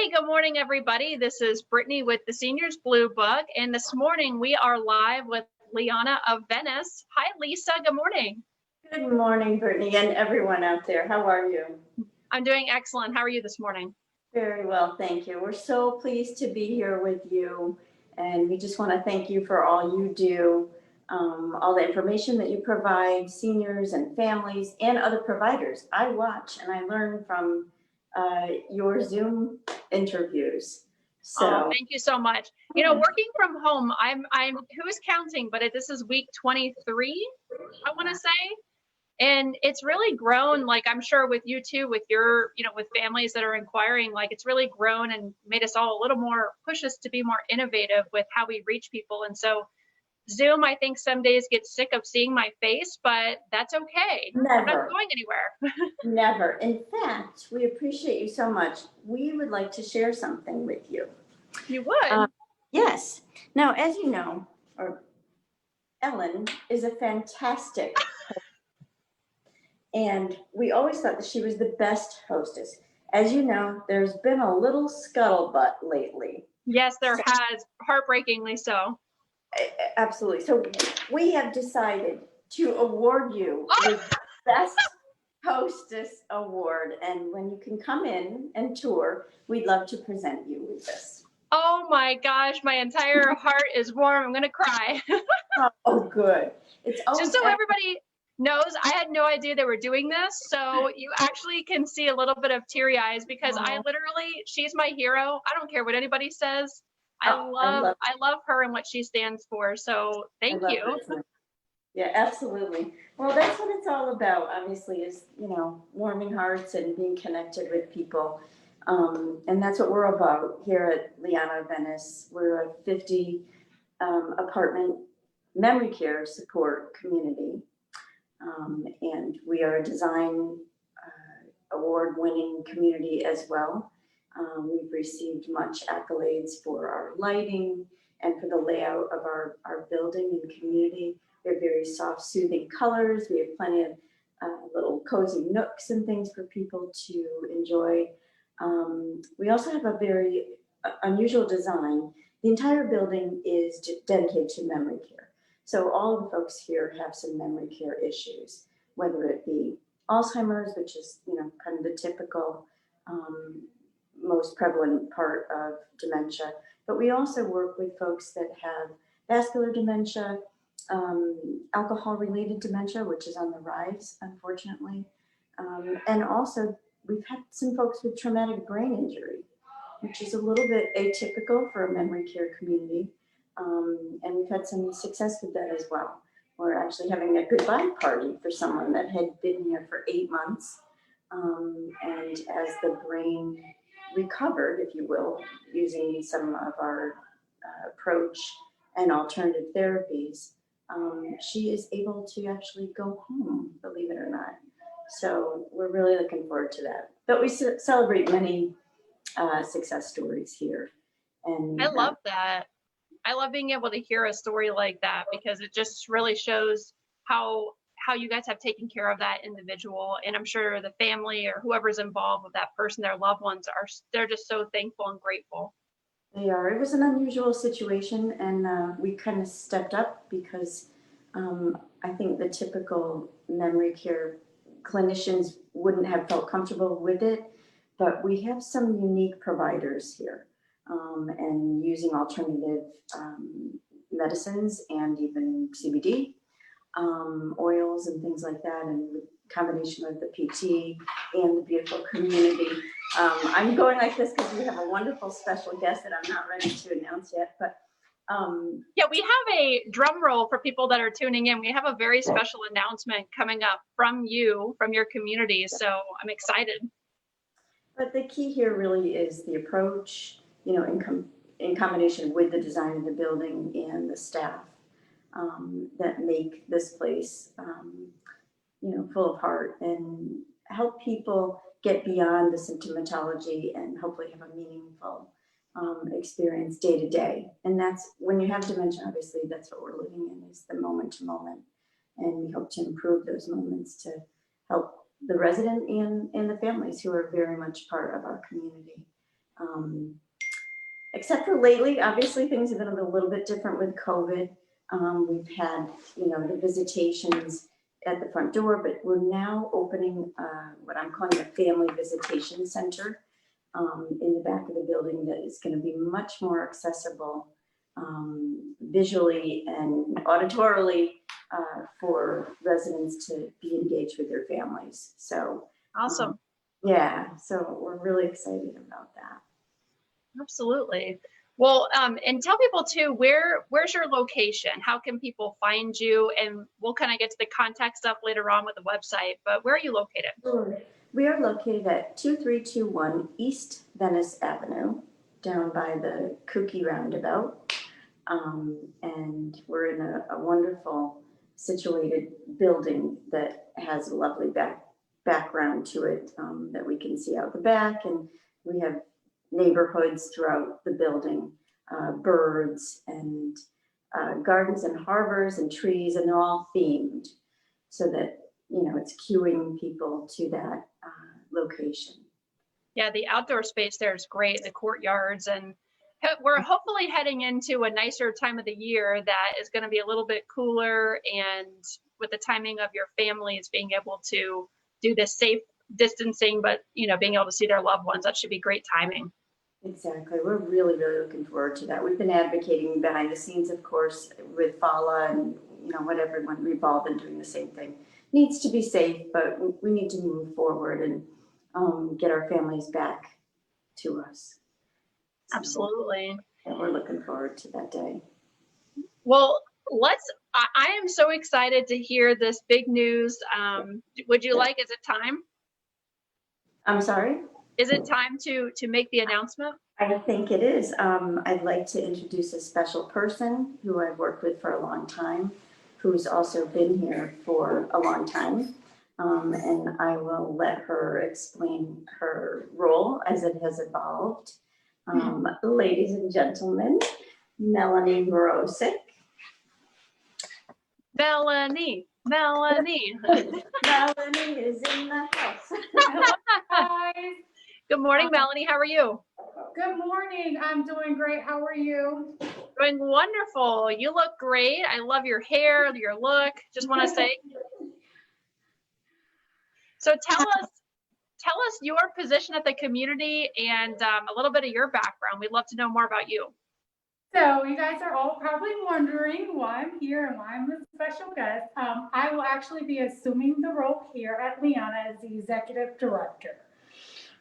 Hey, good morning, everybody. This is Brittany with the Seniors Blue Book, and this morning we are live with Liana of Venice. Hi, Lisa. Good morning. Good morning, Brittany, and everyone out there. How are you? I'm doing excellent. How are you this morning? Very well, thank you. We're so pleased to be here with you, and we just want to thank you for all you do, all the information that you provide seniors and families and other providers. I watch and I learn from your Zoom interviews. Oh, thank you so much. You know, working from home, I'm who's counting, but this is week 23, I want to say. And it's really grown, like I'm sure with you too, with your, with families that are inquiring, like it's really grown and made us all a little more, push us to be more innovative with how we reach people. And so Zoom, I think some days gets sick of seeing my face, but that's okay. Never. I'm not going anywhere. Never. In fact, we appreciate you so much. We would like to share something with you. You would? Yes. Now, as you know, Ellen is a fantastic and we always thought that she was the best hostess. As you know, there's been a little scuttlebutt lately. Yes, there has, heartbreakingly so. Absolutely. So we have decided to award you the Best Hostess Award. And when you can come in and tour, we'd love to present you with this. Oh my gosh, my entire heart is warm. I'm going to cry. Oh, good. It's just so everybody knows, I had no idea they were doing this. So you actually can see a little bit of teary eyes because I literally, she's my hero. I don't care what anybody says. I love her and what she stands for. So thank you. Yeah, absolutely. Well, that's what it's all about, obviously, is, warming hearts and being connected with people. And that's what we're about here at Liana Venice. We're a 50 apartment memory care support community. And we are a design award-winning community as well. We've received much accolades for our lighting and for the layout of our building and community. We have very soft, soothing colors. We have plenty of little cozy nooks and things for people to enjoy. We also have a very unusual design. The entire building is dedicated to memory care. So all of the folks here have some memory care issues, whether it be Alzheimer's, which is, kind of the typical most prevalent part of dementia. But we also work with folks that have vascular dementia, alcohol-related dementia, which is on the rise, unfortunately. And also we've had some folks with traumatic brain injury, which is a little bit atypical for a memory care community. And we've had some success with that as well. We're actually having a goodbye party for someone that had been here for 8 months. And as the brain recovered, if you will, using some of our approach and alternative therapies, she is able to actually go home, believe it or not. So we're really looking forward to that. But we celebrate many success stories here. And I love that. I love being able to hear a story like that because it just really shows how you guys have taken care of that individual. And I'm sure the family or whoever's involved with that person, their loved ones, they're just so thankful and grateful. They are. It was an unusual situation, and we kind of stepped up because I think the typical memory care clinicians wouldn't have felt comfortable with it, but we have some unique providers here. And using alternative medicines and even CBD oils and things like that, and the combination of the PT and the beautiful community. I'm going like this because we have a wonderful special guest that I'm not ready to announce yet, but yeah, we have a drum roll for people that are tuning in. We have a very special announcement coming up from your community, so I'm excited. But the key here really is the approach, in combination with the design of the building and the staff that make this place, full of heart and help people get beyond the symptomatology and hopefully have a meaningful experience day to day. And that's when you have dementia, obviously, that's what we're living in, is the moment to moment. And we hope to improve those moments to help the resident and the families who are very much part of our community. Except for lately, obviously things have been a little bit different with COVID. We've had, the visitations at the front door, but we're now opening what I'm calling a family visitation center in the back of the building that is going to be much more accessible visually and auditorily for residents to be engaged with their families. So Awesome. yeah, so we're really excited about that. Absolutely. Well, and tell people too, where's your location? How can people find you? And we'll kind of get to the contact stuff later on with the website, but where are you located? Sure. We are located at 2321 East Venice Avenue, down by the Kooky Roundabout. And we're in a wonderful situated building that has a lovely background to it that we can see out the back. And we have neighborhoods throughout the building, birds and gardens and harbors and trees, and they're all themed so that, it's cueing people to that location. Yeah, the outdoor space there is great, the courtyards, and we're hopefully heading into a nicer time of the year that is going to be a little bit cooler, and with the timing of your families being able to do this safe distancing, but being able to see their loved ones, that should be great timing. Exactly. We're really, really looking forward to that. We've been advocating behind the scenes, of course, with FALA and, what everyone, we've all been doing the same thing. Needs to be safe, but we need to move forward and get our families back to us. So, Absolutely. we're looking forward to that day. Well, I am so excited to hear this big news. Would you like, is it time? I'm sorry? Is it time to make the announcement? I think it is. I'd like to introduce a special person who I've worked with for a long time, who's also been here for a long time. And I will let her explain her role as it has evolved. Ladies and gentlemen, Melanie Morosic. Melanie. Melanie is in the house. Hi. Good morning, Melanie. How are you? Good morning. I'm doing great. How are you? Doing wonderful. You look great. I love your hair, your look. Just want to say. So tell us your position at the community and a little bit of your background. We'd love to know more about you. So you guys are all probably wondering why I'm here and why I'm the special guest. I will actually be assuming the role here at Liana as the executive director.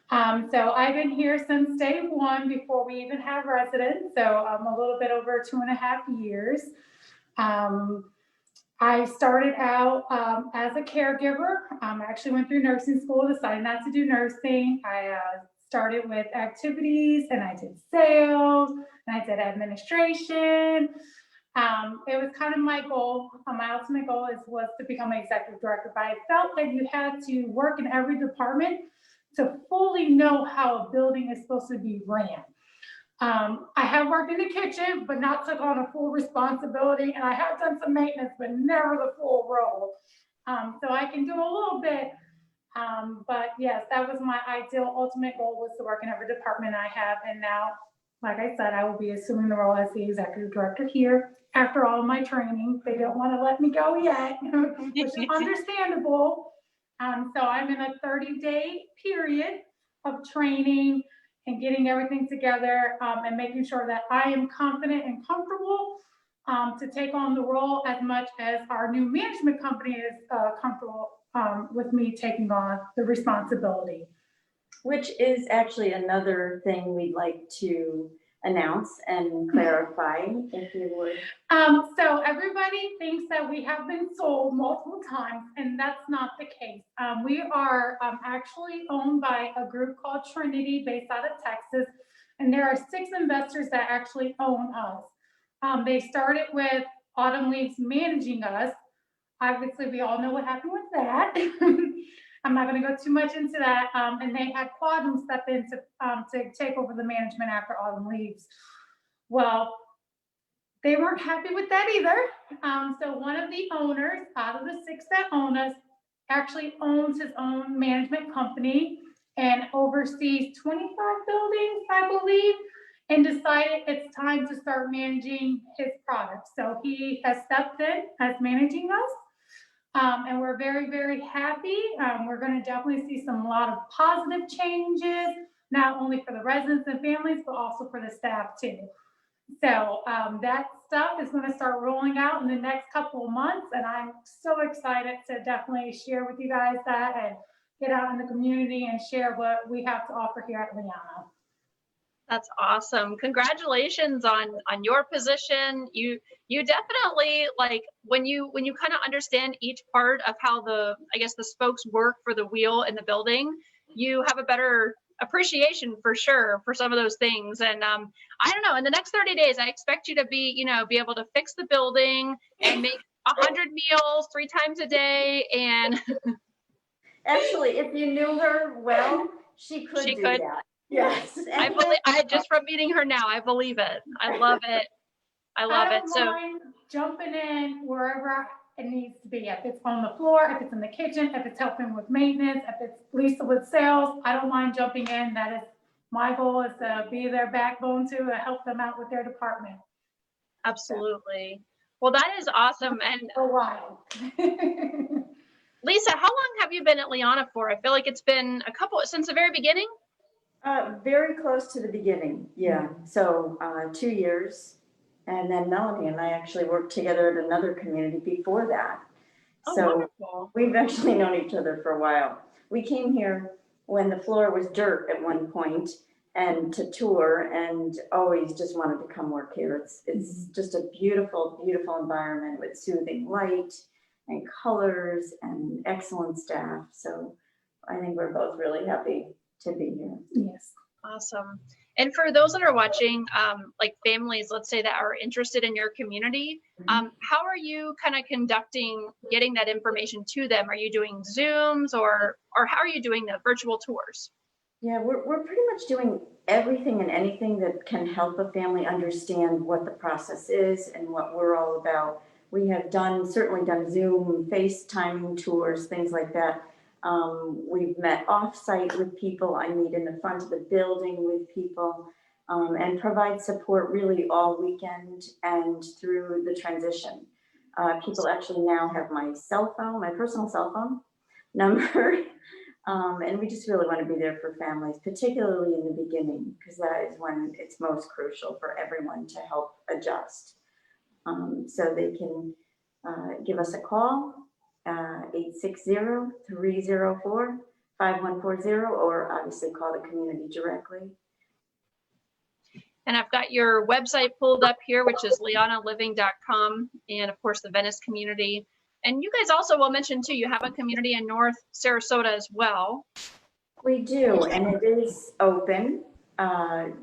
So I've been here since day one before we even have residents. So a little bit over 2.5 years. I started out as a caregiver. I actually went through nursing school, decided not to do nursing. I started with activities and I did sales and I did administration. It was kind of my goal. My ultimate goal was to become an executive director, but I felt that you had to work in every department to fully know how a building is supposed to be ran. I have worked in the kitchen, but not took on a full responsibility, and I have done some maintenance, but never the full role. So I can do a little bit, but yes, that was my ideal ultimate goal, was to work in every department I have. And now, like I said, I will be assuming the role as the executive director here. After all of my training, they don't want to let me go yet, which is understandable. So I'm in a 30-day period of training and getting everything together and making sure that I am confident and comfortable to take on the role, as much as our new management company is comfortable with me taking on the responsibility. Which is actually another thing we'd like to announce and clarify, if you would. So everybody thinks that we have been sold multiple times, and that's not the case. We are actually owned by a group called Trinity, based out of Texas, and there are 6 investors that actually own us. They started with Autumn Leaves managing us. Obviously, we all know what happened with that. I'm not going to go too much into that. And they had Quantum step in to take over the management after Autumn Leaves. Well, they weren't happy with that either. So one of the owners out of the 6 that own us actually owns his own management company, and oversees 25 buildings, I believe, and decided it's time to start managing his products. So he has stepped in as managing us. And we're very, very happy. We're going to definitely see a lot of positive changes, not only for the residents and families, but also for the staff too. So that stuff is going to start rolling out in the next couple of months. And I'm so excited to definitely share with you guys that and get out in the community and share what we have to offer here at Liana. That's awesome. Congratulations on your position. You definitely, like, when you kind of understand each part of how the spokes work for the wheel in the building, you have a better appreciation for sure for some of those things. And I don't know, in the next 30 days, I expect you to be able to fix the building and make 100 meals 3 times a day. And Actually, if you knew her well, she could do that. Yes. I believe, just from meeting her now, I believe it. I love it. I love it. So jumping in wherever it needs to be, if it's on the floor, if it's in the kitchen, if it's helping with maintenance, if it's Lisa with sales, I don't mind jumping in. That is my goal, is to be their backbone to help them out with their department. Absolutely. Well, that is awesome. And for a while. Lisa, how long have you been at Liana for? I feel like it's been since the very beginning. Very close to the beginning, yeah. So 2 years, and then Melanie and I actually worked together at another community before that. Oh, so wonderful. We've actually known each other for a while. We came here when the floor was dirt at one point, and to tour, and always just wanted to come work here. It's just a beautiful, beautiful environment with soothing light and colors and excellent staff. So I think we're both really happy to be here. Yes. Awesome. And for those that are watching, like families, let's say, that are interested in your community, how are you kind of getting that information to them? Are you doing Zooms or how are you doing the virtual tours? Yeah, we're pretty much doing everything and anything that can help a family understand what the process is and what we're all about. We have certainly done Zoom, FaceTime tours, things like that. We've met off-site with people. I meet in the front of the building with people, and provide support really all weekend and through the transition. People actually now have my personal cell phone number, and we just really want to be there for families, particularly in the beginning, because that is when it's most crucial for everyone to help adjust. So they can give us a call. 860-304-5140, or obviously call the community directly. And I've got your website pulled up here, which is lianaliving.com, and of course the Venice community. And you guys also will mention too, you have a community in North Sarasota as well. We do, and it is opened a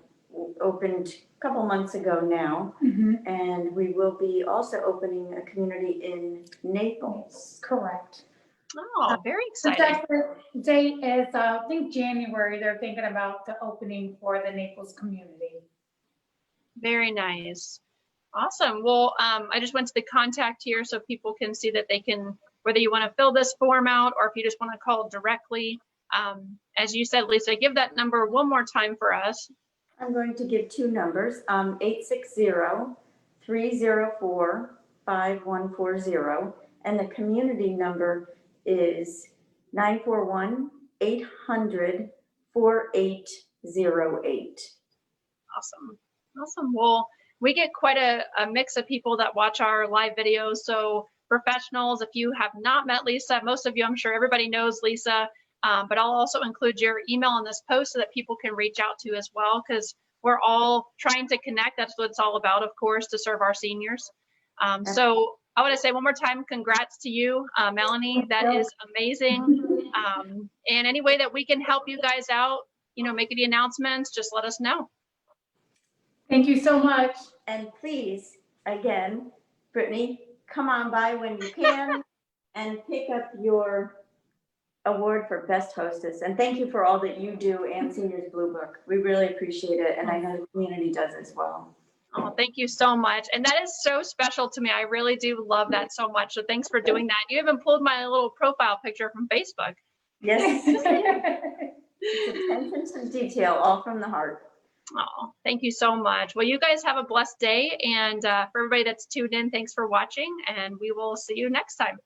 couple months ago now, and we will be also opening a community in Naples. Correct. Oh, very exciting. The date is, I think, January. They're thinking about the opening for the Naples community. Very nice. Awesome. Well, I just went to the contact here so people can see that they can, whether you want to fill this form out or if you just want to call directly. As you said, Lisa, give that number one more time for us. I'm going to give 2 numbers, 860-304-5140, and the community number is 941-800-4808. Awesome. Awesome. Well, we get quite a mix of people that watch our live videos. So professionals, if you have not met Lisa, most of you, I'm sure everybody knows Lisa, but I'll also include your email in this post so that people can reach out to as well, because we're all trying to connect. That's what it's all about, of course, to serve our seniors. So I want to say one more time, congrats to you, Melanie. That is amazing. And any way that we can help you guys out, make any announcements, just let us know. Thank you so much. And please, again, Brittany, come on by when you can and pick up your award for Best Hostess. And thank you for all that you do and Seniors Blue Book. We really appreciate it. And I know the community does as well. Oh, thank you so much. And that is so special to me. I really do love that so much. So thanks for doing that. You even pulled my little profile picture from Facebook. Yes. Attention to detail, all from the heart. Oh, thank you so much. Well, you guys have a blessed day. And for everybody that's tuned in, thanks for watching, and we will see you next time.